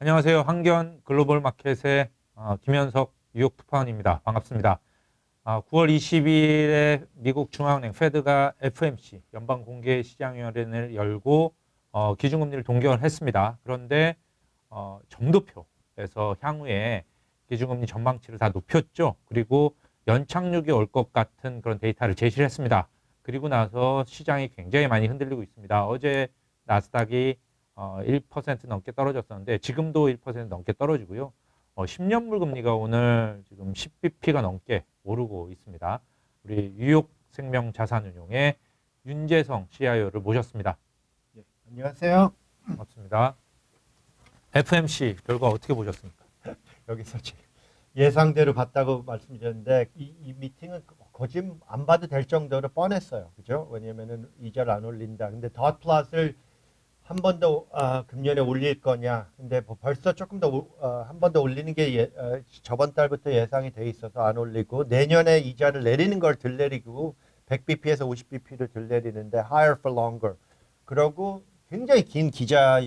안녕하세요. 한견 글로벌 마켓의 김현석 뉴욕 특파원입니다. 반갑습니다. 9월 20일에 미국 중앙은행 페드가 FMC 연방공개시장위원회를 열고 기준금리를 동결했습니다. 그런데 점도표에서 향후에 기준금리 전망치를 다 높였죠. 그리고 연착륙이 올 것 같은 그런 데이터를 제시를 했습니다. 그리고 나서 시장이 굉장히 많이 흔들리고 있습니다. 어제 나스닥이 1% 넘게 떨어졌었는데 지금도 1% 넘게 떨어지고요. 10년물 금리가 오늘 지금 10bp가 넘게 오르고 있습니다. 우리 뉴욕생명 자산운용의 윤재성 CIO를 모셨습니다. 네, 안녕하세요. 반갑습니다. FMC 결과 어떻게 보셨습니까? 여기서 예상대로 봤다고 말씀드렸는데 이 미팅은 거짓 안 봐도 될 정도로 뻔했어요. 그죠? 왜냐면은 이자를 안 올린다. 근데 덧 플러스를 한 번 더 금년에 올릴 거냐. 근데 뭐 벌써 조금 더 한 번 더 올리는 게 저번 달부터 예상이 돼 있어서 안 올리고 내년에 이자를 내리는 걸 덜 내리고 100bp에서 50bp를 덜 내리는데 higher for longer. 그러고 굉장히 긴 기자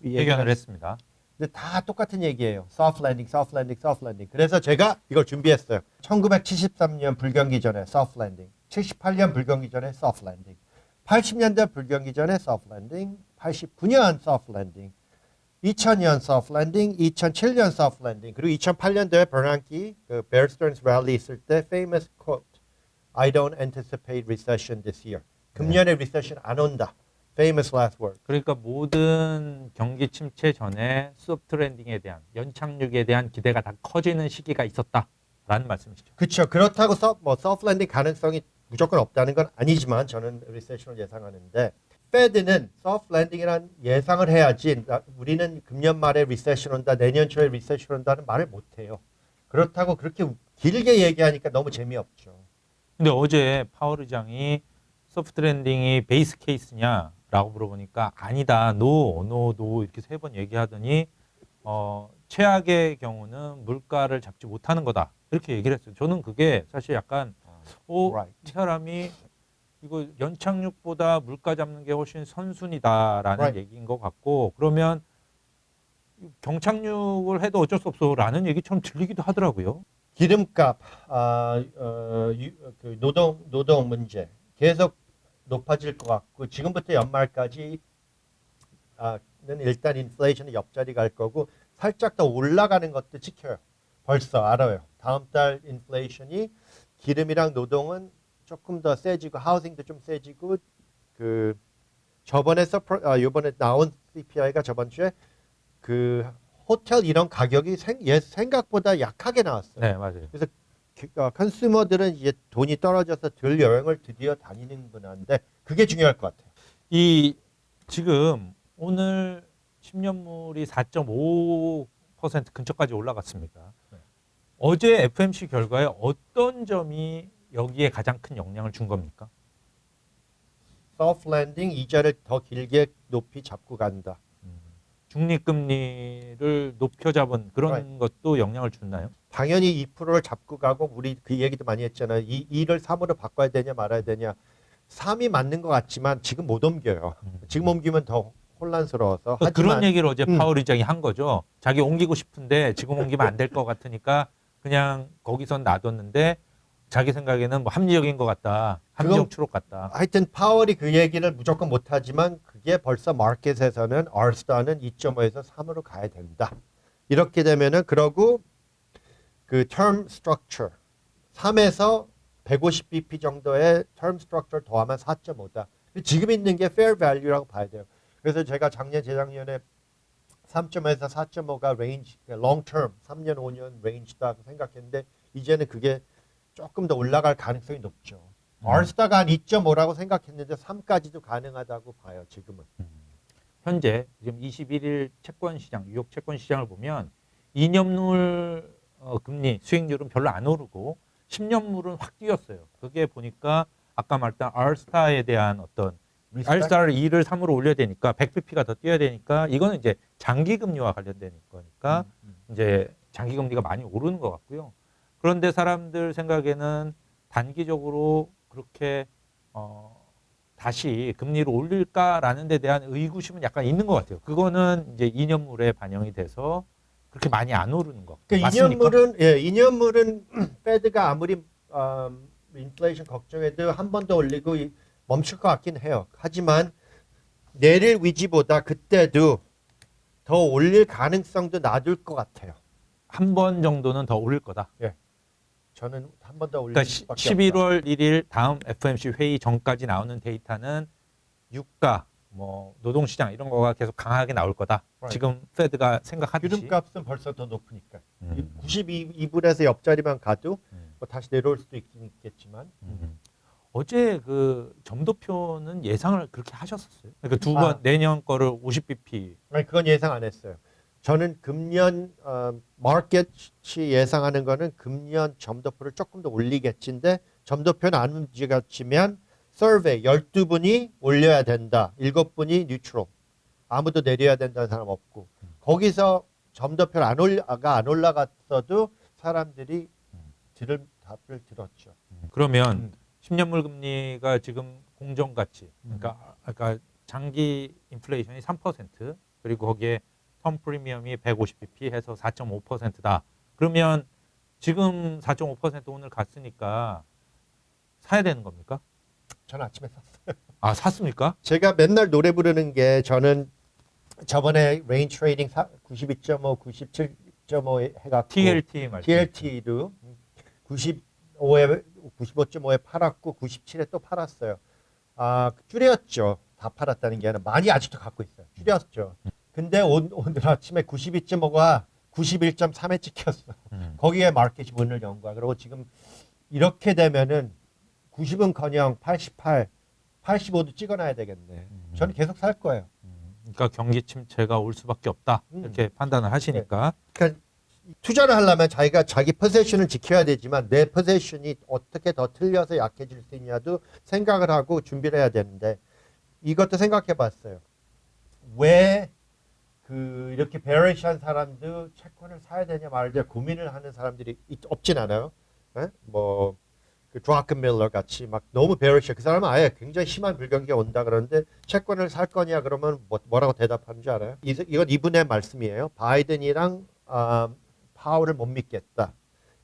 회견을 했습니다. 근데 다 똑같은 얘기예요. soft landing, soft landing, soft landing. 그래서 제가 이걸 준비했어요. 1973년 불경기 전에 soft landing, 78년 불경기 전에 soft landing, 80년대 불경기 전에 soft landing, 89년 soft landing, 2000년 soft landing, 2007년 soft landing, 그리고 2008년도에 버난키 그 Bear Stearns rally 있을 때 famous quote, I don't anticipate recession this year. 금년에 recession 안 온다. Famous last word. 그러니까 모든 경기 침체 전에 소프트 랜딩에 대한 연착륙에 대한 기대가 다 커지는 시기가 있었다라는 말씀이시죠. 그렇죠. 그렇다고 soft landing 가능성이 무조건 없다는 건 아니지만 저는 리세션을 예상하는데 페드는 soft landing이란 예상을 해야지 우리는 금년 말에 리세션 온다, 내년 초에 리세션 온다는 말을 못 해요. 그렇다고 그렇게 길게 얘기하니까 너무 재미없죠. 근데 어제 파월 의장이 소프트 랜딩이 베이스 케이스냐라고 물어보니까 아니다, 노 이렇게 3번 얘기하더니 최악의 경우는 물가를 잡지 못하는 거다 이렇게 얘기를 했어요. 저는 그게 사실 약간 Right. 이 사람이 이거 연착륙보다 물가 잡는 게 훨씬 선순위다라는 Right. 얘기인 것 같고 그러면 경착륙을 해도 어쩔 수 없어라는 얘기처럼 들리기도 하더라고요. 기름값, 그 노동 문제 계속 높아질 것 같고 지금부터 연말까지 는 일단 인플레이션이 옆자리 갈 거고 살짝 더 올라가는 것도 지켜요. 벌써 알아요. 다음 달 인플레이션이 기름이랑 노동은 조금 더 세지고 하우싱도 좀 세지고 그 이번에 나온 CPI가 저번 주에 그 호텔 이런 가격이 생각보다 약하게 나왔어요. 네, 맞아요. 그래서 컨슈머들은 이제 돈이 떨어져서 덜 여행을 드디어 다니는 분한데 그게 중요할 것 같아요. 이 지금 오늘 10년물이 4.5% 근처까지 올라갔습니다. 네. 어제 FMC 결과에 어떤 점이 여기에 가장 큰 영향을 준 겁니까? soft landing 이자를 더 길게 높이 잡고 간다. 중립금리를 높여 잡은 그런 Right. 것도 영향을 줬나요? 당연히 2%를 잡고 가고 우리 그 얘기도 많이 했잖아요. 2를 3으로 바꿔야 되냐 말아야 되냐. 3이 맞는 것 같지만 지금 못 옮겨요. 지금 옮기면 더 혼란스러워서. 그러니까 하지만 그런 얘기를 어제 파월 의장이 한 거죠. 자기 옮기고 싶은데 지금 옮기면 안 될 것 같으니까 그냥 거기선 놔뒀는데 자기 생각에는 뭐 합리적인 것 같다. 합리적 추록 같다. 하여튼 파월이 그 얘기를 무조건 못하지만 그게 벌써 마켓에서는 R스타는 2.5에서 3으로 가야 된다. 이렇게 되면은 그러고 그 term structure 3에서 150bp 정도의 term structure 더하면 4.5다. 지금 있는 게 fair value라고 봐야 돼요. 그래서 제가 재작년에 3.5에서 4.5가 range, long term, 3년, 5년 range다고 생각했는데 이제는 그게 조금 더 올라갈 가능성이 높죠. R스타가 한 2.5라고 생각했는데 3까지도 가능하다고 봐요. 지금은. 현재 지금 21일 채권 시장, 뉴욕 채권 시장을 보면 2년물 금리 수익률은 별로 안 오르고 10년물은 확 뛰었어요. 그게 보니까 아까 말했던 R스타에 대한 어떤 R스타를 2를 3으로 올려야 되니까 100bp가 더 뛰어야 되니까 이거는 이제 장기 금리와 관련된 거니까 이제 장기 금리가 많이 오르는 것 같고요. 그런데 사람들 생각에는 단기적으로 그렇게 다시 금리를 올릴까라는 데 대한 의구심은 약간 있는 것 같아요. 그거는 이제 2년물에 반영이 돼서 그렇게 많이 안 오르는 것 같아요. 맞습니까? 2년물은 페드가 아무리 인플레이션 걱정해도 한 번 더 올리고 멈출 것 같긴 해요. 하지만 내릴 위지보다 그때도 더 올릴 가능성도 낮을 것 같아요. 한 번 정도는 더 오를 거다. 저는 한 번 더 올릴 그러니까 수밖에 없다. 11월 1일 다음 FOMC 회의 전까지 나오는 데이터는 유가, 뭐 노동시장 이런 거가 계속 강하게 나올 거다. Right. 지금 페드가 생각하듯이. 기름값은 벌써 더 높으니까. 음. 92불에서 옆자리만 가도 뭐 다시 내려올 수도 있긴 있겠지만. 어제 그 점도표는 예상을 그렇게 하셨었어요. 그러니까 두 번 내년 거를 50bp. 아니, 그건 예상 안 했어요. 저는 금년 마켓이 예상하는 거는 금년 점도표를 조금 더 올리겠지인데 점도표는 안 움직여지면 서베이 12분이 올려야 된다. 7분이 뉴트럴. 아무도 내려야 된다는 사람 없고. 거기서 점도표를 안 올라갔어도 사람들이 들을 답을 들었죠. 그러면 10년물 금리가 지금 공정가치, 그러니까 장기 인플레이션이 3% 그리고 거기에 텀 프리미엄이 150bp 해서 4.5%다. 그러면 지금 4.5% 오늘 갔으니까 사야 되는 겁니까? 저는 아침에 샀어요. 아, 샀습니까? 제가 맨날 노래 부르는 게 저는 저번에 레인 트레이딩 92.5, 97.5 해갖고 TLT 말씀. TLT도 95.5에 팔았고 97에 또 팔았어요. 줄였죠. 다 팔았다는 게 아니라 많이 아직도 갖고 있어요. 줄였죠. 근데 오늘 아침에 92.5가 91.3에 찍혔어. 거기에 마켓이 문을 연 거야. 그리고 지금 이렇게 되면은 90은커녕 88, 85도 찍어놔야 되겠네. 저는 계속 살 거예요. 그러니까 경기 침체가 올 수밖에 없다. 이렇게 판단을 하시니까. 그러니까 투자를 하려면 자기 포지션을 지켜야 되지만 내 포지션이 어떻게 더 틀려서 약해질 수 있냐도 생각을 하고 준비를 해야 되는데 이것도 생각해 봤어요. 왜 이렇게 베어리시한 사람도 채권을 사야 되냐 말자 고민을 하는 사람들이 없진 않아요. 그 드라큰 밀러 같이 막 너무 베어리시해. 그 사람은 아예 굉장히 심한 불경기가 온다 그러는데 채권을 살 거냐 그러면 뭐라고 대답하는지 알아요? 이건 이분의 말씀이에요. 바이든이랑 파월을 못 믿겠다.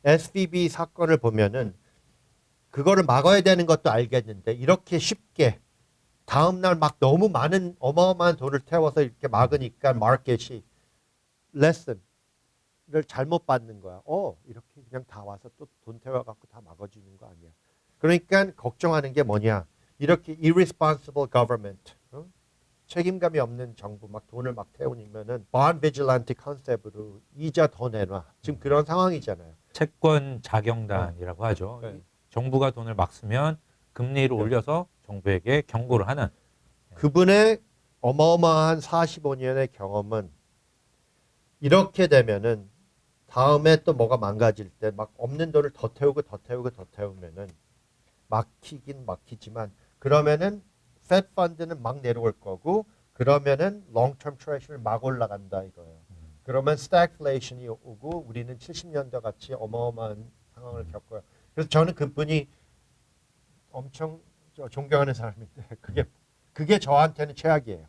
SVB 사건을 보면은 그거를 막아야 되는 것도 알겠는데 이렇게 쉽게 다음 날 막 너무 많은 어마어마한 돈을 태워서 이렇게 막으니까 마켓이 레슨을 잘못 받는 거야. 이렇게 그냥 다 와서 또 돈 태워갖고 다 막아주는 거 아니야. 그러니까 걱정하는 게 뭐냐. 이렇게 irresponsible government, 책임감이 없는 정부 막 돈을 막 태우면은 bond vigilante 컨셉으로 이자 더 내놔. 지금 그런 상황이잖아요. 채권 자경단이라고 하죠. 네. 정부가 돈을 막 쓰면 금리를 올려서 정부에게 경고를 하는. 그분의 어마어마한 45년의 경험은 이렇게 되면은 다음에 또 뭐가 망가질 때 막 없는 돈을 더 태우면은 막히긴 막히지만 그러면은 Fed 펀드는 막 내려올 거고 그러면은 long-term treasury 막 올라간다 이거예요. 그러면 stagflation이 오고 우리는 70년대 같이 어마어마한 상황을 겪어요. 그래서 저는 그분이 엄청 존경하는 사람인데 그게 저한테는 최악이에요.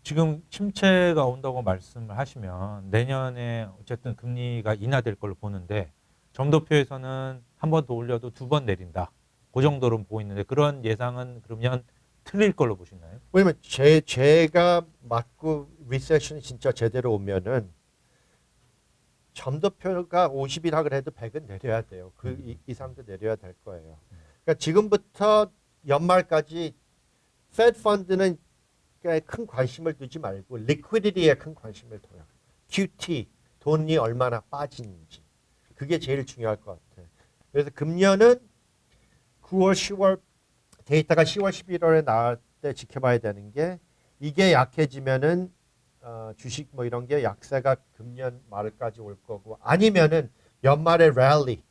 지금 침체가 온다고 말씀을 하시면 내년에 어쨌든 금리가 인하될 걸로 보는데 점도표에서는 한 번 더 올려도 두 번 내린다. 그 정도로 보이는데 그런 예상은 그러면 틀릴 걸로 보시나요? 왜냐면 제가 맞고 리세션이 진짜 제대로 오면은 점도표가 50이라 그래도 100은 내려야 돼요. 그 이상도 내려야 될 거예요. 그러니까 지금부터 연말까지 Fed 펀드는 큰 관심을 두지 말고 리퀴디티에 큰 관심을 둬요. QT, 돈이 얼마나 빠지는지. 그게 제일 중요할 것 같아요. 그래서 금년은 9월, 10월 데이터가 10월, 11월에 나올 때 지켜봐야 되는 게 이게 약해지면은 주식 뭐 이런 게 약세가 금년 말까지 올 거고 아니면은 연말에 랠리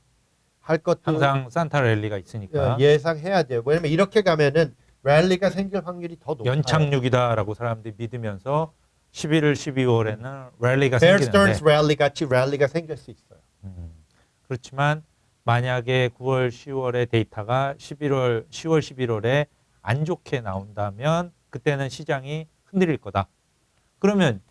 할 것도 항상 산타 랠리가 있으니까 예상해야 돼요. 왜냐면 이렇게 가면은 랠리가 생길 확률이 더 높아요. 연착륙이다라고 사람들이 믿으면서 11월, 12월에는 랠리가 베어 생기는데 스턴스 랠리 같이 랠리가 생길 수 있어요. 그렇지만 만약에 9월, 10월의 데이터가 10월, 11월에 안 좋게 나온다면 그때는 시장이 흔들릴 거다. 그러면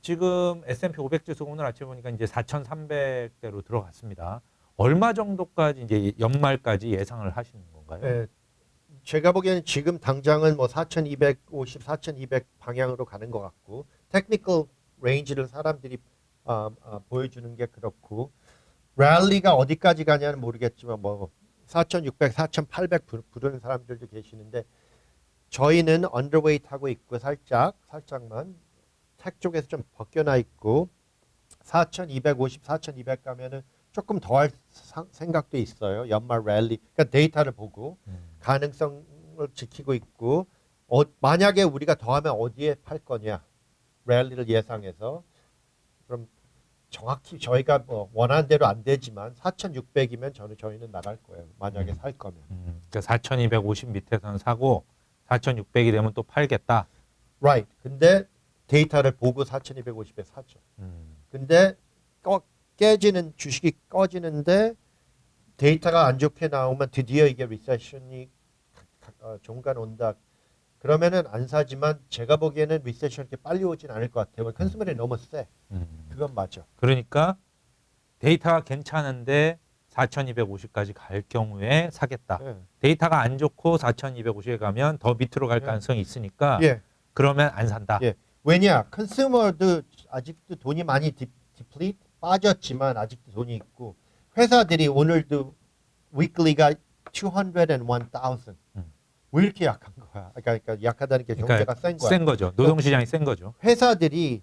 지금 S&P 500 지수 오늘 아침에 보니까 이제 4,300대로 들어갔습니다. 얼마 정도까지 이제 연말까지 예상을 하시는 건가요? 예, 제가 보기에는 지금 당장은 뭐 4,250, 4,200 방향으로 가는 것 같고 테크니컬 레인지를 사람들이 보여주는 게 그렇고 랠리가 어디까지 가냐는 모르겠지만 뭐 4,600, 4,800 부르는 사람들도 계시는데 저희는 언더웨이트 하고 있고 살짝만 텍 쪽에서 좀 벗겨나 있고 4,250, 4,200 가면은 조금 더 할 생각도 있어요. 연말 랠리. 그러니까 데이터를 보고 가능성을 지키고 있고 만약에 우리가 더하면 어디에 팔 거냐 랠리를 예상해서 그럼 정확히 저희가 뭐 원하는 대로 안 되지만 4,600이면 저희는 나갈 거예요. 만약에 살 거면. 그러니까 4,250 밑에서는 사고 4,600이 되면 또 팔겠다. Right. 근데 데이터를 보고 4,250에 사죠. 근데 깨지는 주식이 꺼지는데 데이터가 안 좋게 나오면 드디어 이게 리세션이 종간 온다. 그러면은 안 사지만 제가 보기에는 리세션 이렇게 빨리 오진 않을 것 같아요. 컨슈머들이 너무 세. 그건 맞죠. 그러니까 데이터가 괜찮은데 4,250까지 갈 경우에 사겠다. 예. 데이터가 안 좋고 4,250에 가면 더 밑으로 갈 예. 가능성이 있으니까 예. 그러면 안 산다. 예. 왜냐? 컨슈머도 아직도 돈이 많이 디플리트 빠졌지만 아직도 돈이 있고 회사들이 오늘도 위클리가 201,000. 왜 이렇게 약한 거야? 그러니까 약하다는 게 경제가 센 거야. 센 거죠. 노동시장이 센 거죠. 회사들이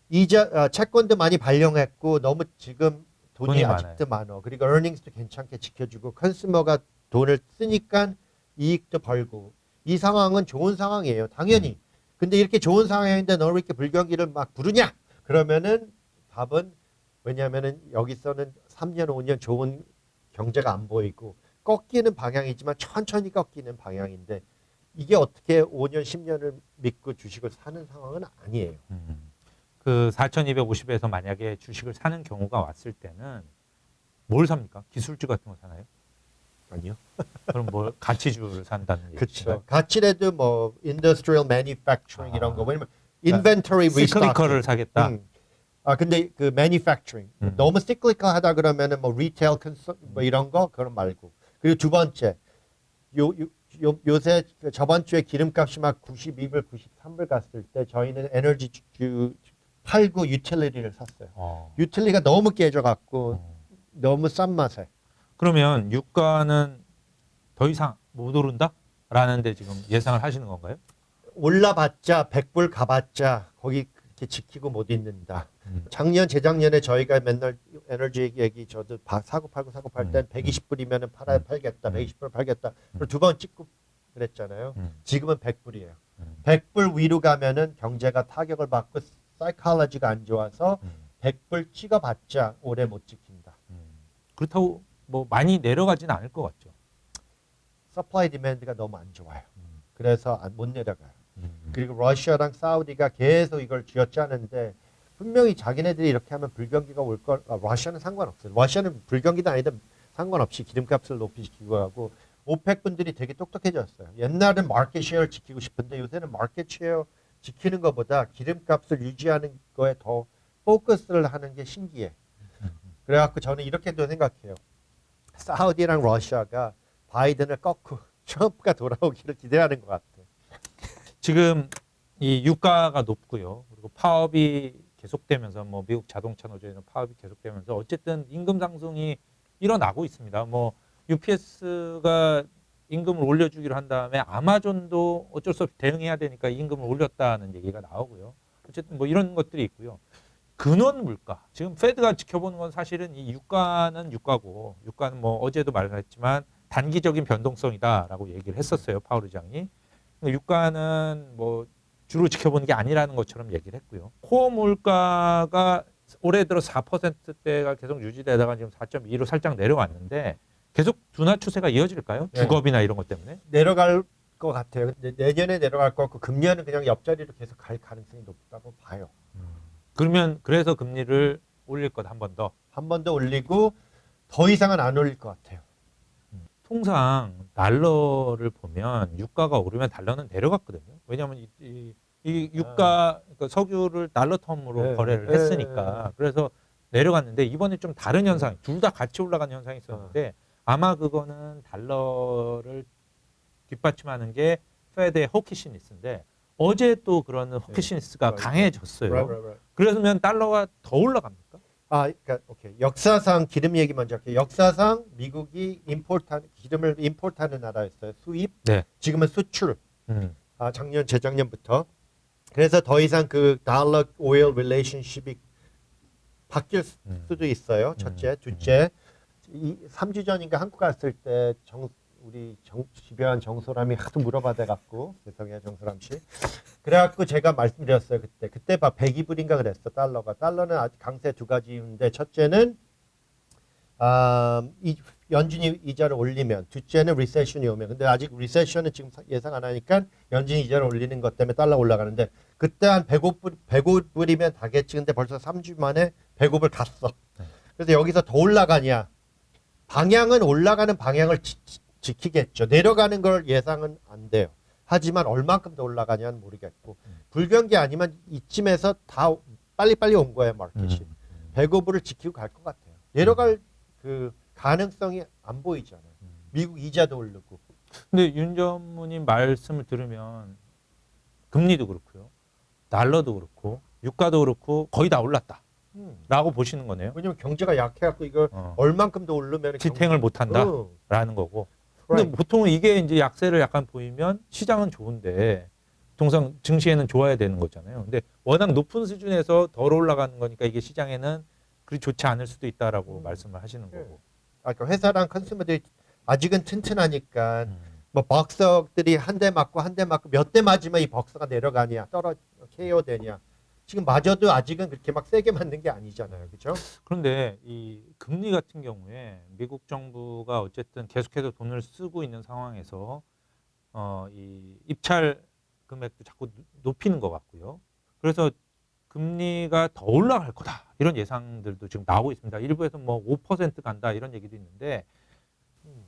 이자 채권도 많이 발령했고 너무 지금 돈이 아직도 많아. 그리고 earnings도 괜찮게 지켜주고 컨슈머가 돈을 쓰니까 이익도 벌고 이 상황은 좋은 상황이에요. 당연히. 근데 이렇게 좋은 상황인데 너를 이렇게 불경기를 막 부르냐? 그러면은 답은 왜냐하면은 여기서는 3년 5년 좋은 경제가 안 보이고 꺾이는 방향이지만 천천히 꺾이는 방향인데 이게 어떻게 5년 10년을 믿고 주식을 사는 상황은 아니에요. 그 4,250에서 만약에 주식을 사는 경우가 왔을 때는 뭘 삽니까? 기술주 같은 거 사나요? 아니요. 그럼 뭐 가치주를 산다는 얘기죠. 그렇죠. 가치래도 뭐 industrial manufacturing 이런 거 왜냐면 inventory 시클리컬을 restocking. 사겠다. 근데 그 manufacturing 너무 cyclical 하다 그러면은 뭐 retail 뭐 이런 거 그런 말고 그리고 두 번째 요새 저번 주에 기름값이 막 92불, 93불 갔을 때 저희는 에너지 팔고 유틸리티를 샀어요. 유틸리가 너무 깨져갖고 너무 싼 맛에. 그러면 유가는 더 이상 못 오른다? 라는 데 지금 예상을 하시는 건가요? 올라봤자 100불 가봤자 거기 그렇게 지키고 못 있는다. 작년 재작년에 저희가 맨날 에너지 얘기 저도 사고 팔고 팔 땐 120불이면 팔겠다. 120불 팔겠다. 그리고 두 번 찍고 그랬잖아요. 지금은 100불이에요. 100불 위로 가면은 경제가 타격을 받고 사이콜로지가 안 좋아서 100불 찍어봤자 오래 못 지킨다. 그렇다고 뭐 많이 내려가지는 않을 것 같죠. 서플라이 디맨드가 너무 안 좋아요. 그래서 못 내려가요. 그리고 러시아랑 사우디가 계속 이걸 쥐어짜는데 분명히 자기네들이 이렇게 하면 불경기가 올 걸. 러시아는 상관없어요. 러시아는 불경기도 아니든 상관없이 기름값을 높이시키고 하고 오펙 분들이 되게 똑똑해졌어요. 옛날은 마켓 쉐어를 지키고 싶은데 요새는 마켓 쉐어 지키는 것보다 기름값을 유지하는 거에 더 포커스를 하는 게 신기해. 그래갖고 저는 이렇게도 생각해요. 사우디랑 러시아가 바이든을 꺾고 트럼프가 돌아오기를 기대하는 것 같아요. 지금 이 유가가 높고요. 그리고 파업이 계속되면서 뭐 미국 자동차 노조에는 파업이 계속되면서 어쨌든 임금 상승이 일어나고 있습니다. 뭐 UPS가 임금을 올려주기로 한 다음에 아마존도 어쩔 수 없이 대응해야 되니까 임금을 올렸다는 얘기가 나오고요. 어쨌든 뭐 이런 것들이 있고요. 근원 물가. 지금 페드가 지켜보는 건 사실은 이 유가는 유가고 유가는 뭐 어제도 말했지만 단기적인 변동성이다라고 얘기를 했었어요. 파월 의장이. 유가는 뭐 주로 지켜보는 게 아니라는 것처럼 얘기를 했고요. 코어 물가가 올해 들어 4%대가 계속 유지되다가 지금 4.2로 살짝 내려왔는데 계속 둔화 추세가 이어질까요? 네. 주거비나 이런 것 때문에? 내려갈 것 같아요. 내년에 내려갈 것 같고 금년은 그냥 옆자리로 계속 갈 가능성이 높다고 봐요. 그러면 그래서 금리를 올릴 것 한 번 더. 한 번 더 올리고 더 이상은 안 올릴 것 같아요. 통상 달러를 보면 유가가 오르면 달러는 내려갔거든요. 왜냐하면 이 유가 그러니까 석유를 달러 텀으로 네. 거래를 네. 했으니까 그래서 내려갔는데 이번에 좀 다른 현상, 둘 다 같이 올라가는 현상이 있었는데 아마 그거는 달러를 뒷받침하는 게 페드의 호키시니스인데 어제 또 그런 호키시니스가 right. 강해졌어요. Right. 그러면 달러가 더 올라갑니까? 그러니까 오케이. 역사상 기름 얘기 먼저 할게요. 역사상 미국이 기름을 임포트하는 나라였어요. 수입. 네. 지금은 수출. 음. 작년 재작년부터. 그래서 더 이상 그 달러 오일 릴레이션십이 바뀔 수도 있어요. 첫째, 둘째. 3주 전인가 한국 갔을 때 우리 집요한 정소람이 하도 물어봐대 갖고 죄송해요 정소람 씨. 그래갖고 제가 말씀드렸어요 그때 봐 102불인가 그랬어 달러가. 달러는 아직 강세 두 가지인데 첫째는 연준이 이자를 올리면, 둘째는 리세션이 오면. 근데 아직 리세션은 지금 예상 안 하니까 연준이 이자를 올리는 것 때문에 달러 올라가는데 그때 한 105불이면 다겠지. 근데 벌써 3주 만에 105불 갔어. 그래서 여기서 더 올라가냐? 방향은 올라가는 방향을 지키겠죠. 내려가는 걸 예상은 안 돼요. 하지만 얼만큼 더 올라가냐는 모르겠고 불경기 아니면 이쯤에서 다 빨리빨리 온 거예요 마켓이. 105불을 지키고 갈 것 같아요. 내려갈 그 가능성이 안 보이잖아요. 미국 이자도 오르고. 근데 윤 전무님 말씀을 들으면 금리도 그렇고요, 달러도 그렇고, 유가도 그렇고 거의 다 올랐다. 라고 보시는 거네요. 왜냐면 경제가 약해갖고 이걸 얼만큼 더 오르면 지탱을 못한다라는 거고. 근데 보통은 이게 이제 약세를 약간 보이면 시장은 좋은데 통상 증시에는 좋아야 되는 거잖아요. 근데 워낙 높은 수준에서 덜 올라가는 거니까 이게 시장에는 그리 좋지 않을 수도 있다라고 말씀을 하시는 거고. 그러니까 회사랑 컨슈머들이 아직은 튼튼하니까 뭐 벅석들이 한 대 맞고 몇 대 맞으면 이 벅서가 내려가냐 KO 되냐. 지금 마저도 아직은 그렇게 막 세게 맞는 게 아니잖아요. 그렇죠? 그런데 이 금리 같은 경우에 미국 정부가 어쨌든 계속해서 돈을 쓰고 있는 상황에서 이 입찰 금액도 자꾸 높이는 것 같고요. 그래서 금리가 더 올라갈 거다 이런 예상들도 지금 나오고 있습니다. 일부에서 뭐 5% 간다 이런 얘기도 있는데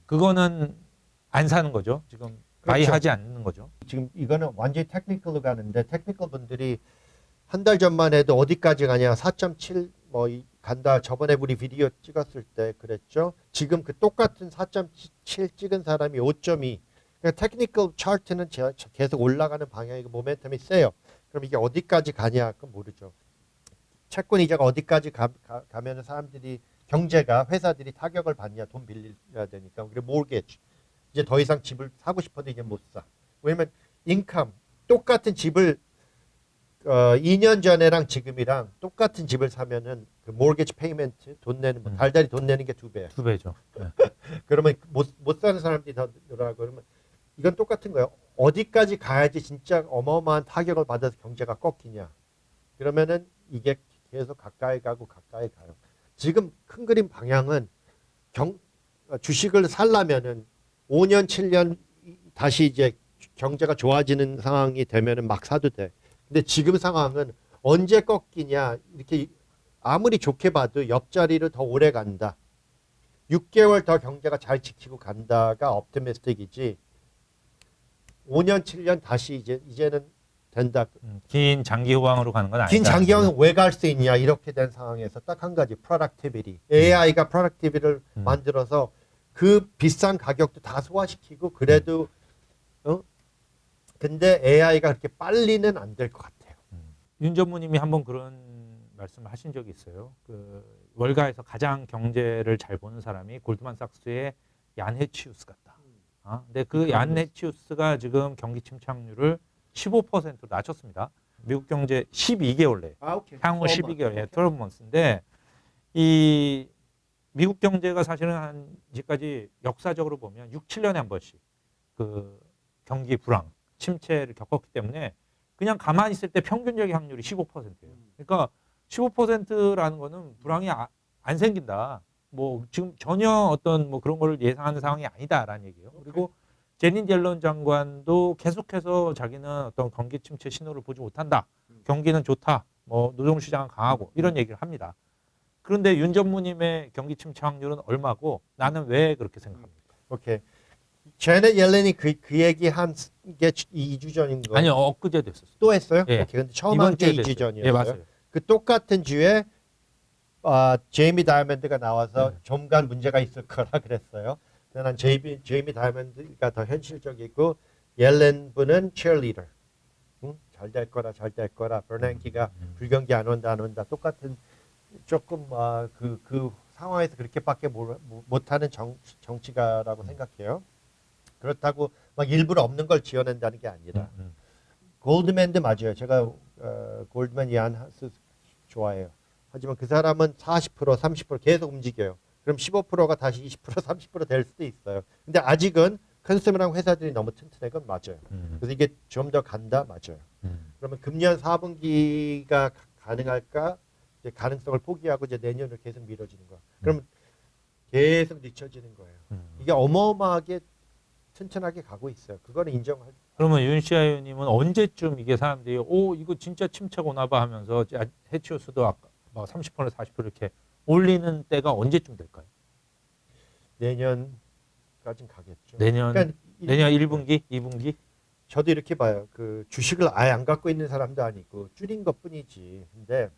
그거는 안 사는 거죠. 지금 바이하지 않는 거죠. 지금 이거는 완전히 테크니컬로 가는데 테크니컬 분들이 한 달 전만 해도 어디까지 가냐 4.7 뭐 간다. 저번에 우리 비디오 찍었을 때 그랬죠. 지금 그 똑같은 4.7 찍은 사람이 5.2. 그러니까 테크니컬 차트는 계속 올라가는 방향이고 모멘텀이 세요. 그럼 이게 어디까지 가냐 그건 모르죠. 채권 이자가 어디까지 가면 사람들이 경제가 회사들이 타격을 받냐. 돈 빌려야 되니까. 그리고 모르겠지. 이제 더 이상 집을 사고 싶어도 이제 못 사. 왜냐면 인컴 똑같은 집을 2년 전에랑 지금이랑 똑같은 집을 사면은 그 모르게지 페이먼트 돈 내는 뭐 달달이 돈 내는 게 2배. 2배죠. 네. 그러면 못 사는 사람들이 더 늘어나고 그러면 이건 똑같은 거예요. 어디까지 가야지 진짜 어마어마한 타격을 받아서 경제가 꺾이냐. 그러면은 이게 계속 가까이 가고 가까이 가요. 지금 큰 그림 방향은 주식을 살려면은 5년 7년 다시 이제 경제가 좋아지는 상황이 되면은 막 사도 돼. 근데 지금 상황은 언제 꺾이냐 이렇게 아무리 좋게 봐도 옆자리로 더 오래 간다. 6개월 더 경제가 잘 지키고 간다가 optimistic이지 5년 7년 다시 이제는 된다. 긴 장기 호황으로 가는 건 아니다. 긴 장기 호황은 왜 갈 수 있냐 이렇게 된 상황에서 딱 한 가지 productivity. AI가 productivity를 만들어서 그 비싼 가격도 다 소화시키고 그래도 근데 AI가 그렇게 빨리는 안 될 것 같아요. 윤 전무님이 한번 그런 말씀을 하신 적이 있어요. 그 월가에서 가장 경제를 잘 보는 사람이 골드만삭스의 얀 헤치우스 같다. 근데 그 얀 헤치우스가 지금 경기 침착률을 15%로 낮췄습니다. 미국 경제 12개월 내, 향후 12개월, 12months인데 이 미국 경제가 사실은 한 이제까지 역사적으로 보면 6, 7년에 한 번씩 그 경기 불황, 침체를 겪었기 때문에 그냥 가만히 있을 때 평균적인 확률이 15%예요. 그러니까 15%라는 거는 불황이 안 생긴다. 뭐 지금 전혀 어떤 뭐 그런 걸 예상하는 상황이 아니다라는 얘기예요. 그리고 제닛 옐런 장관도 계속해서 자기는 어떤 경기 침체 신호를 보지 못한다. 경기는 좋다. 뭐 노동시장은 강하고 이런 얘기를 합니다. 그런데 윤 전무님의 경기 침체 확률은 얼마고 나는 왜 그렇게 생각합니까? 오케이. 제넷 옐렌이 그 얘기 한 게 2주 전인 거. 아니요, 엊그제 됐었어요. 또 했어요? 예. 오케이. 근데 처음 이번 한 게 주에 2주 됐어요. 전이었어요. 예, 맞아요. 그 똑같은 주에 제이미 다이아몬드가 나와서 좀간 문제가 있을 거라 그랬어요. 근데 난 제이미 다이아몬드가 더 현실적이고 옐렌 분은 cheerleader. 응? 잘 될 거라 잘 될 거라. 버냉키가 불경기 안 온다. 똑같은 조금 그 상황에서 그렇게밖에 못하는 정치가라고 생각해요. 그렇다고 막 일부러 없는 걸 지어낸다는 게 아니라. 골드맨도 맞아요. 제가 골드맨 이안 하스 좋아해요. 하지만 그 사람은 40%, 30% 계속 움직여요. 그럼 15%가 다시 20%, 30%될 수도 있어요. 근데 아직은 컨슈머랑 회사들이 너무 튼튼해. 그건 맞아요. 그래서 이게 좀 더 간다? 맞아요. 그러면 금년 4분기가 가능할까? 이제 가능성을 포기하고 이제 내년을 계속 미뤄지는 거야. 그러면 계속 늦춰지는 거예요. 이게 어마어마하게 튼튼하게 가고 있어요. 그거는 인정할. 그러면 윤시아유님은 언제쯤 이게 사람들이 이거 진짜 침체가 오나 봐 하면서 해치우스도 아까 막 30% 40% 이렇게 올리는 때가 언제쯤 될까요? 내년까진 가겠죠. 내년 그러니까 1분기, 2분기? 저도 이렇게 봐요. 그 주식을 아예 안 갖고 있는 사람도 아니고 줄인 것뿐이지. 근데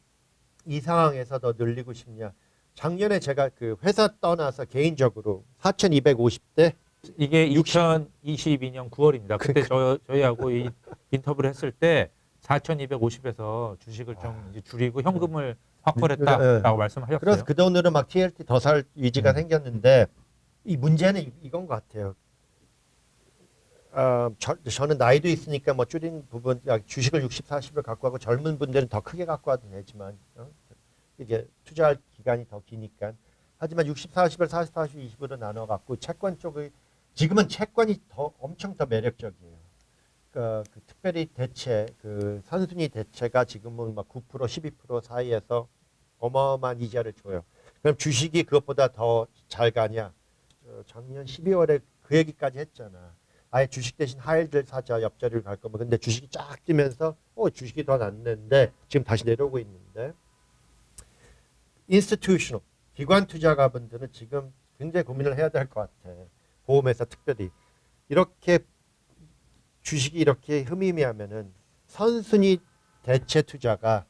이 상황에서 더 늘리고 싶냐? 작년에 제가 그 회사 떠나서 개인적으로 4,250대 이게 2022년 9월입니다. 그때 저희하고 이 인터뷰를 했을 때 4,250에서 주식을 좀 이제 줄이고 현금을 확보했다라고 말씀하셨어요. 그래서 그 돈으로 막 TLT 더 살 위지가 생겼는데 이 문제는 이건 것 같아요. 저는 나이도 있으니까 뭐 줄인 부분 주식을 60, 40을 갖고 하고 젊은 분들은 더 크게 갖고 와도 되지만 이게 투자할 기간이 더 기니까 하지만 60, 40을 40, 40, 20으로 나눠 갖고 채권 쪽의 지금은 채권이 엄청 더 매력적이에요. 그 특별히 대체 그 선순위 대체가 지금은 막 9%, 12% 사이에서 어마어마한 이자를 줘요. 그럼 주식이 그것보다 더 잘 가냐? 작년 12월에 그 얘기까지 했잖아. 아예 주식 대신 하이힐들 사자 옆자리를 갈 거면 근데 주식이 쫙 뛰면서 주식이 더 낫는데 지금 다시 내려오고 있는데 institutional 기관 투자가분들은 지금 굉장히 고민을 해야 될 것 같아. 보험회사 특별히 이렇게 주식이 이렇게 흠의미하면은 선순위 대체 투자가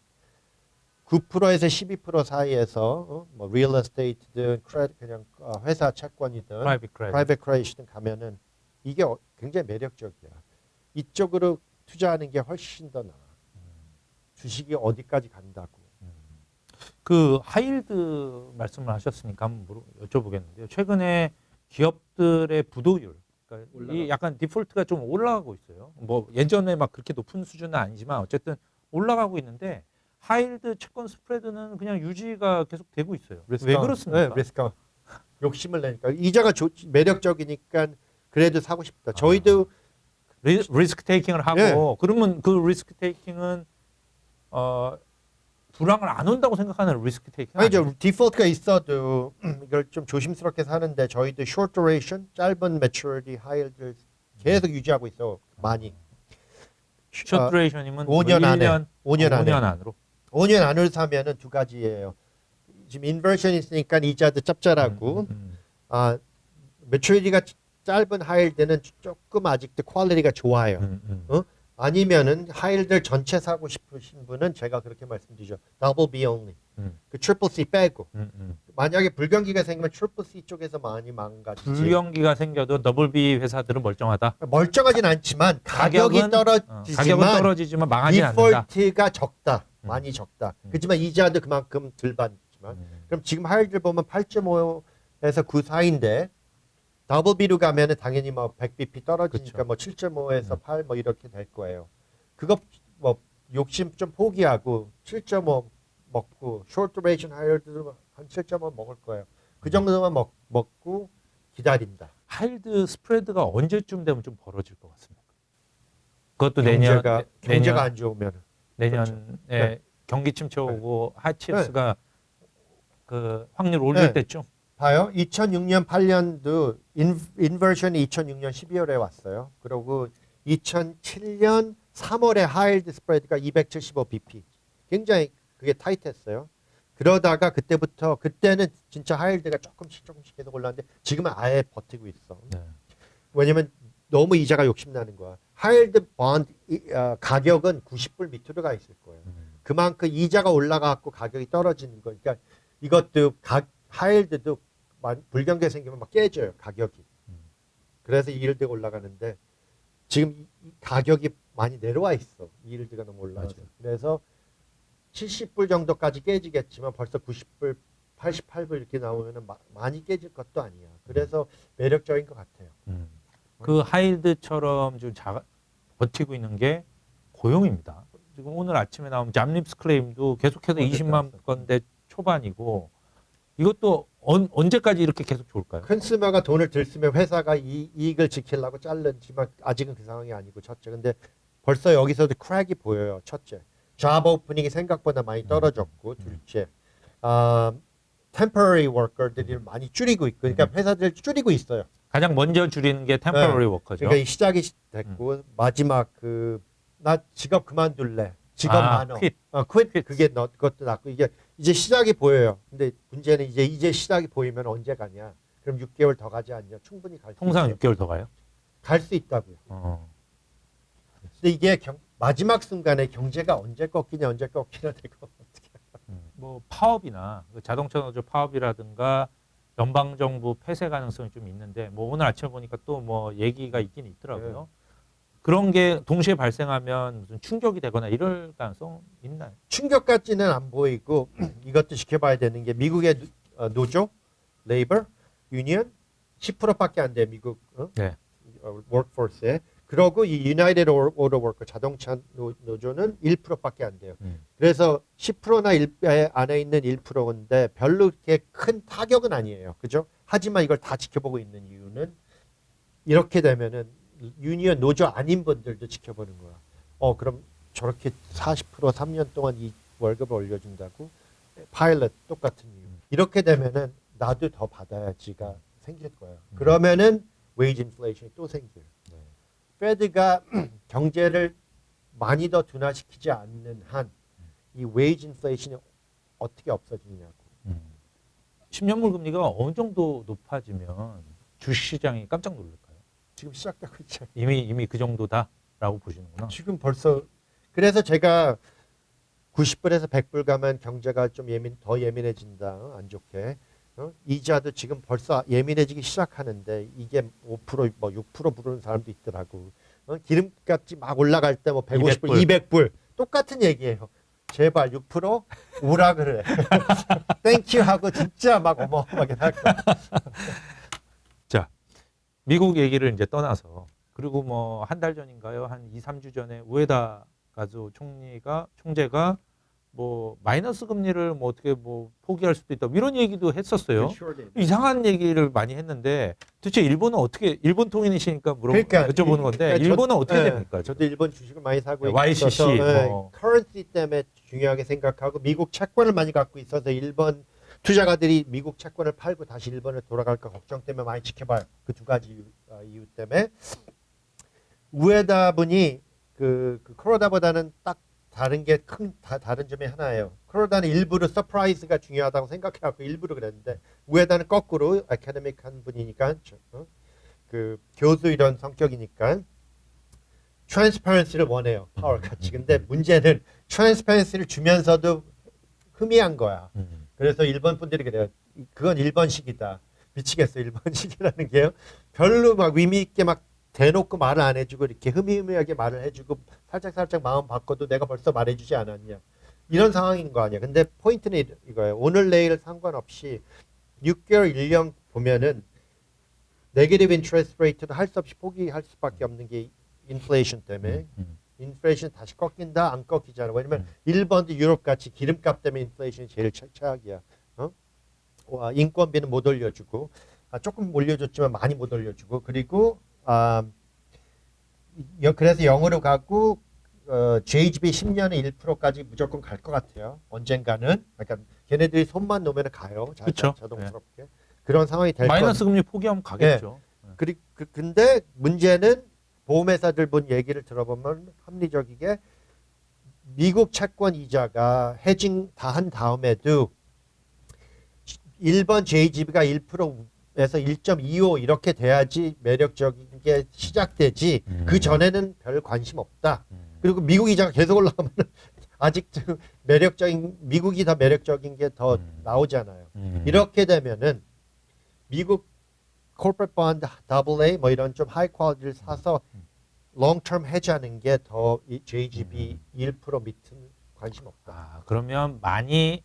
9%에서 12% 사이에서 뭐 real estate든 그냥 회사 채권이든 private credit이든 가면은 이게 굉장히 매력적이야. 이쪽으로 투자하는 게 훨씬 더 나아. 주식이 어디까지 간다고. 그 하이힐드 말씀을 하셨으니까 한번 여쭤보겠는데요. 최근에 기업들의 부도율, 그러니까 이 약간 디폴트가 좀 올라가고 있어요. 뭐 예전에 막 그렇게 높은 수준은 아니지만 어쨌든 올라가고 있는데 하이힐드 채권 스프레드는 그냥 유지가 계속 되고 있어요. 왜 그렇습니까? 네, 리스크 욕심을 내니까 이자가 매력적이니까 그래도 사고 싶다. 저희도 리스크 테이킹을 하고 그러면 그 리스크 테이킹은 불황을 안 온다고 생각하는 리스크 테이킹 아니죠. 디폴트가 있어도 이걸 좀 조심스럽게 사는데 저희도 short duration, 짧은 maturity, high yield 계속 유지하고 있어. 많이. 숏 드레이션이면 5년 안에 5년 안으로 5년 안으로 사면은 두 가지예요. 지금 인버션이 있으니까 이자도 짭짤하고 maturity가 짧은 하이힐드는 조금 아직도 퀄리티가 좋아요. 아니면은 하이힐드 전체 사고 싶으신 분은 제가 그렇게 말씀드리죠. Double B only. 그 트리플 C 빼고. 만약에 불경기가 생기면 트리플 C 쪽에서 많이 망가지지. 불경기가 생겨도 더블 B 회사들은 멀쩡하다. 멀쩡하진 않지만 가격은 떨어지지만 망하지 않는다. 디폴트가 적다. 많이 적다. 그렇지만 이자도 그만큼 덜 받지만. 그럼 지금 하이힐드 보면 8.5에서 9 사이인데 더블 B로 가면은 당연히 뭐 100bp 떨어지니까 뭐 7.5에서 8 뭐 이렇게 될 거예요. 그거 뭐 욕심 좀 포기하고 7.5 먹고 short duration 하이힐드도 한 7.5 먹을 거예요. 그 정도만 먹고 기다린다. 하이힐드 스프레드가 언제쯤 되면 좀 벌어질 것 같습니까? 그것도 경제가 안 좋으면 내년에 그렇죠. 경기 침체 오고 하이치스가 그 확률 올릴 때쯤. 봐요. 2006년 8년도 인버션이 2006년 12월에 왔어요. 그리고 2007년 3월에 하이힐드 스프레드가 275bp. 굉장히 그게 타이트했어요. 그러다가 그때는 진짜 하이힐드가 조금씩 계속 올랐는데 지금은 아예 버티고 있어. 왜냐면 너무 이자가 욕심나는 거야. 하이힐드 본드 가격은 90불 밑으로 가 있을 거예요. 그만큼 이자가 올라가고 가격이 떨어지는 거. 그러니까 이것도 하이힐드도 불경기 생기면 막 깨져요. 가격이. 그래서 이힐드가 올라가는데 지금 이 가격이 많이 내려와 있어. 이힐드가 너무 올라가서. 맞아요. 그래서 70불 정도까지 깨지겠지만 벌써 90불, 88불 이렇게 나오면 많이 깨질 것도 아니야. 그래서 매력적인 것 같아요. 그 하이힐드처럼 좀 버티고 있는 게 고용입니다. 지금 오늘 아침에 나온 잡립스 클레임도 계속해서 20만 건대 초반이고 이것도 언제까지 이렇게 계속 좋을까요? 컨슈머가 돈을 들 쓰면 회사가 이익을 지키려고 자르지만 아직은 그 상황이 아니고 첫째. 근데 벌써 여기서도 크랙이 보여요. 첫째. 잡 오프닝이 생각보다 많이 떨어졌고 둘째. temporary worker들이 많이 줄이고 있고 그러니까 회사들 줄이고 있어요. 가장 먼저 줄이는 게 템퍼러리 워커죠. 그러니까 이 시작이 됐고 마지막 나 직업 그만둘래. 직업 많어. quit. 그게 그것도 낫고 이게 이제 시작이 보여요. 근데 문제는 이제 시작이 보이면 언제 가냐? 그럼 6개월 더 가지 않냐? 충분히 갈 수 통상 있어요. 6개월 더 가요? 갈 수 있다고요. 근데 이게 마지막 순간에 경제가 언제 꺾이냐 되고 어떻게? 뭐 파업이나 그 자동차 노조 파업이라든가 연방 정부 폐쇄 가능성이 좀 있는데 뭐 오늘 아침에 보니까 또 뭐 얘기가 있긴 있더라고요. 그런 게 동시에 발생하면 무슨 충격이 되거나 이럴 가능성 있나요? 충격 같지는 안 보이고 이것도 지켜봐야 되는 게 미국의 노조, 레이버, 유니언 10%밖에 안 돼 미국 네. 워크포스에. 그러고 이 유나이티드 오토 워커 자동차 노조는 1%밖에 안 돼요. 그래서 10%나 안에 있는 1%인데 별로 그렇게 큰 타격은 아니에요. 그죠? 하지만 이걸 다 지켜보고 있는 이유는 이렇게 되면은 유니언 노조 아닌 분들도 지켜보는 거야. 그럼 저렇게 40% 3년 동안 이 월급을 올려준다고? 파일럿 똑같은 이유. 이렇게 되면은 나도 더 받아야지가 생길 거예요. 그러면은 웨이지 인플레이션이 또 생겨요. 페드가 경제를 많이 더 둔화시키지 않는 한 이 웨이지 인플레이션이 어떻게 없어지냐고. 10년물 금리가 어느 정도 높아지면 주식시장이 깜짝 놀랄까요? 지금 시작되고 있죠. 이미 그 정도다라고 보시는구나. 지금 벌써 그래서 제가 90불에서 100불 가면 경제가 좀 더 예민해진다. 안 좋게. 이자도 지금 벌써 예민해지기 시작하는데 이게 5% 뭐 6% 부르는 사람도 있더라고. 기름값이 막 올라갈 때 뭐 150불, 200불 똑같은 얘기예요. 제발 6% 오라 그래. 땡큐 하고 진짜 막 어마어마하게 할 거야. 자, 미국 얘기를 이제 떠나서 그리고 뭐 한 달 전인가요? 한 2, 3주 전에 우에다 가zu 총재가 뭐 마이너스 금리를 뭐 어떻게 뭐 포기할 수도 있다 이런 얘기도 했었어요. 이상한 얘기를 많이 했는데 도대체 일본은 어떻게 일본 통인이시니까 여쭤보는 건데 그러니까 일본은 어떻게 됩니까? 저도 일본 주식을 많이 사고 YCC 있어서 뭐. 커런시 때문에 중요하게 생각하고 미국 채권을 많이 갖고 있어서 일본 투자가들이 미국 채권을 팔고 다시 일본에 돌아갈까 걱정 때문에 많이 지켜봐요. 그 두 가지 이유 때문에 우에다 분이 그 코로다보다는 딱 다른 게 다른 점이 하나예요. 코로다는 일부러 서프라이즈가 중요하다고 생각해갖고 일부러 그랬는데 우에다는 거꾸로 아카데믹한 분이니까 그 교수 이런 성격이니까 트랜스퍼런시를 원해요. 파워 같이. 근데 문제는 트랜스퍼런시를 주면서도 흠이한 거야. 그래서 일본 분들이 그래요. 그건 일본식이다. 미치겠어. 일본식이라는 게요. 별로 막 의미 있게 막 대놓고 말을 안 해주고 이렇게 흐미흐미하게 말을 해주고 살짝 마음 바꿔도 내가 벌써 말해주지 않았냐. 이런 상황인 거 아니야. 근데 포인트는 이거예요. 오늘 내일 상관없이 6개월 1년 보면은 네거티브 인트레스트 레이트도 할 수 없이 포기할 수밖에 없는 게 인플레이션 때문에. 인플레이션 다시 꺾인다 안 꺾이잖아. 왜냐면 일본도 유럽 같이 기름값 때문에 인플레이션이 제일 최악이야. 인건비는 못 올려주고 조금 올려줬지만 많이 못 올려주고 그리고 그래서 0으로 가고 JGB 10년에 1%까지 무조건 갈 것 같아요. 언젠가는. 그러니까 걔네들이 손만 놓으면 가요. 자동스럽게. 네. 그런 상황이 될 마이너스 금리 포기하면 가겠죠. 네. 근데 문제는 보험회사들 본 얘기를 들어보면 합리적이게 미국 채권 이자가 해징 다 한 다음에도 일본 JGB가 1% 1.25 이렇게 돼야지 매력적인 게 시작되지. 그 전에는 별 관심 없다. 그리고 미국 이자가 계속 올라가면 아직도 미국이 더 매력적인 게 더 나오잖아요. 이렇게 되면은 미국 corporate bond AA 뭐 이런 좀 하이 퀄리티를 사서 long-term 해지하는 게 더 JGB 1% 밑은 관심 없다. 아, 그러면 많이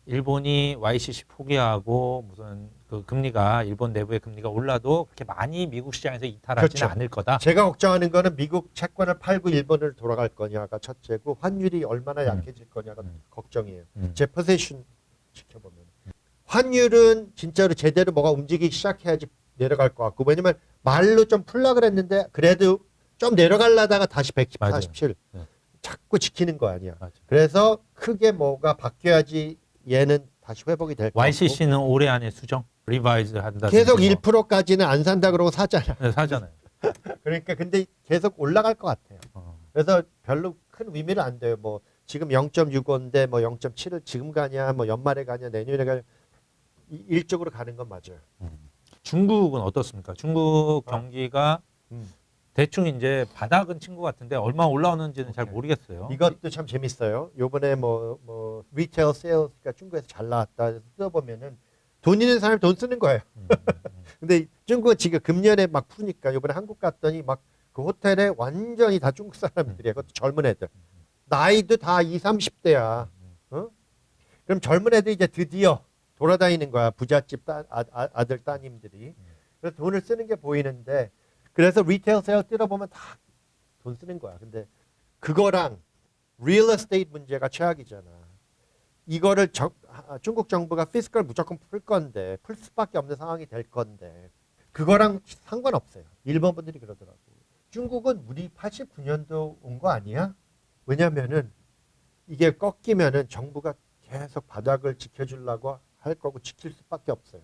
일본이 YCC 포기하고 무슨 그 금리가 일본 내부의 금리가 올라도 그렇게 많이 미국 시장에서 이탈하지는 그렇죠. 않을 거다. 제가 걱정하는 거는 미국 채권을 팔고 일본을 돌아갈 거냐가 첫째고 환율이 얼마나 약해질 거냐가 걱정이에요. 제 포지션 지켜보면 환율은 진짜로 제대로 뭐가 움직이기 시작해야지 내려갈 것 같고 왜냐면 말로 좀 풀라 그랬는데 그래도 좀 내려가려다가 다시 110, 맞아요. 47 네. 자꾸 지키는 거 아니야. 맞아요. 그래서 크게 뭐가 바뀌어야지 얘는 다시 회복이 될 것 같고 YCC는 올해 안에 수정, 리바이즈 한다. 계속 1%까지는 안 산다 그러고 사잖아. 네, 사잖아요. 그러니까 근데 계속 올라갈 것 같아요. 그래서 별로 큰 의미는 안 돼요. 뭐 지금 0.65인데 뭐 0.7을 지금 가냐, 뭐 연말에 가냐, 내년에 가냐 일적으로 가는 건 맞아요. 중국은 어떻습니까? 중국 경기가 대충 이제 바닥은 친 것 같은데 얼마 올라오는지는 잘 모르겠어요. 이것도 참 재밌어요. 요번에 뭐 리테일 세일스가 중국에서 잘 나왔다 해서 뜯어보면은 돈 있는 사람이 돈 쓰는 거예요. 근데 중국은 지금 금년에 막 푸니까 요번에 한국 갔더니 막 그 호텔에 완전히 다 중국 사람들이야. 그것도 젊은 애들. 나이도 다 20, 30대야. 어? 그럼 젊은 애들이 이제 드디어 돌아다니는 거야. 부잣집 아들 따님들이. 그래서 돈을 쓰는 게 보이는데 그래서 리테일 세일 뜯어보면 다 돈 쓰는 거야. 근데 그거랑 real estate 문제가 최악이잖아. 이거를 중국 정부가 피스컬 무조건 풀 건데 풀 수밖에 없는 상황이 될 건데 그거랑 상관없어요. 일본 분들이 그러더라고. 중국은 우리 89년도 온 거 아니야? 왜냐면은 이게 꺾이면은 정부가 계속 바닥을 지켜주려고 할 거고 지킬 수밖에 없어요.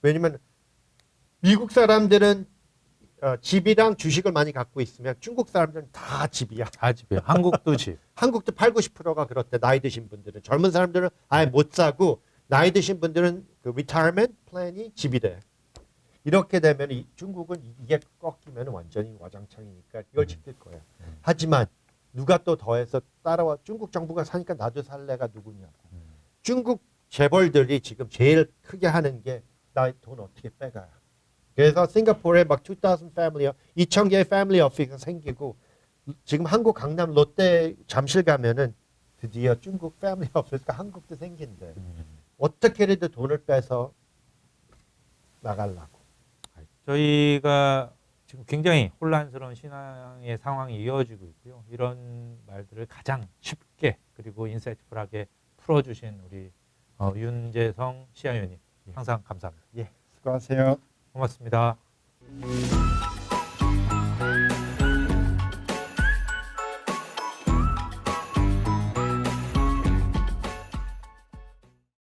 왜냐면 미국 사람들은 집이랑 주식을 많이 갖고 있으면 중국 사람들은 다 집이야. 다 집이에요. 한국도 집. 한국도 8, 90%가 그렇대. 나이 드신 분들은. 젊은 사람들은 아예 못 사고 나이 드신 분들은 그 리타이어먼트 플랜이 집이래. 이렇게 되면 중국은 이게 꺾이면 완전히 와장창이니까 이걸 지킬 거예요. 하지만 누가 또 더해서 따라와 중국 정부가 사니까 나도 살래가 누구냐고. 중국 재벌들이 지금 제일 크게 하는 게 나 돈 어떻게 빼가요. 그래서 싱가포르에 막 2,000 패밀리, 2,000개의 패밀리 오피스가 생기고 지금 한국 강남 롯데 잠실 가면은 드디어 중국 패밀리 오피스가 한국도 생긴대. 어떻게라도 돈을 빼서 나가려고. 저희가 지금 굉장히 혼란스러운 신앙의 상황이 이어지고 있고요. 이런 말들을 가장 쉽게 그리고 인사이트풀하게 풀어주신 우리 윤재성 시아위원님 항상 감사합니다. 예, 수고하세요. 고맙습니다.